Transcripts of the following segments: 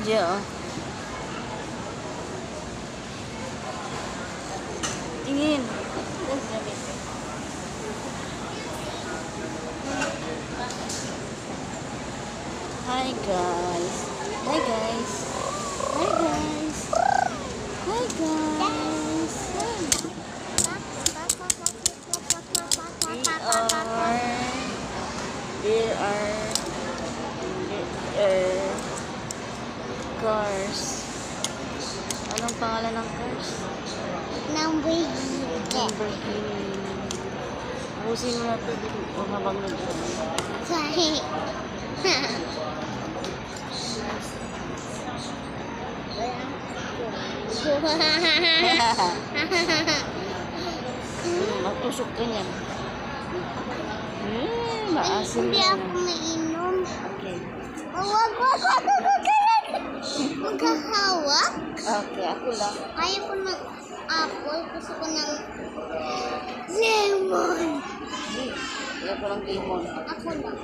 Diyan, oh. Tingin. Hi guys. Hi guys. Hi guys. Hi guys. There are cars. Anong pangalan ng cars? Lamborghini. Busin mo na ito dito habang nag-ano. Sorry. Matusok ka niyan. Maasim Hindi yan. ako mainom. Okay. Wag. Maghahawak. Okay, ako lang. Ayaw ko ng apple. Gusto ko ng lemon. Ayaw ko ng lemon. Ako lang.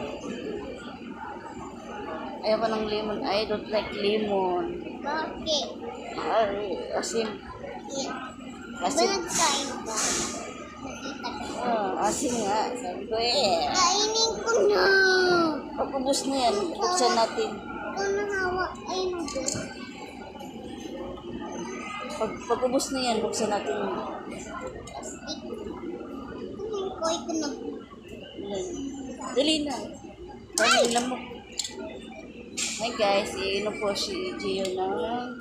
Ayaw ko ng lemon. I don't like lemon. Bakit? Ay, asim. Yeah. Asim. Ba nagkain ka? Nakita ko. Asim nga. Sabi ko eh. Kainin ko na. Pagkubos na yan, buksan natin. Ikaw na hawak. Ay, nado. Pagkubos na yan, buksan natin. Plastic. Kunin ko. Ito na. Dali na. Dali lamok. Hi guys, iinom po si Gio ng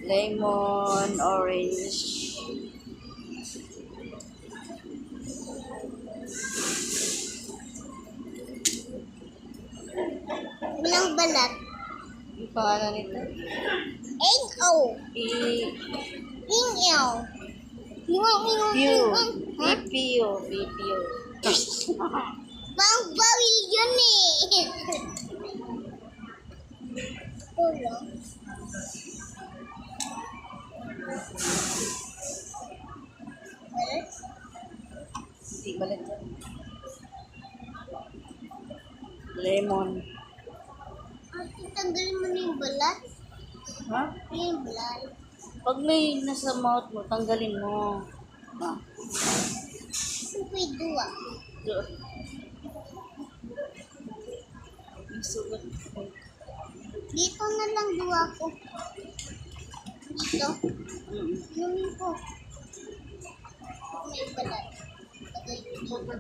lemon, orange. Walang balat. Yung pangalan nito? N-O. Ing-L. Pew. BPO. Bawal yun eh. Ito lang. Balat? Hindi balik yan. Lemon. Ate, tanggalin mo na yung balat. Ha? Yung balat. Pag may nasa mouth mo, tanggalin mo. Ha? Supoy dua. Doon. May sugat. Dito na lang dua ko. Dito. Inumin ko. May balat. Tagay ko dito.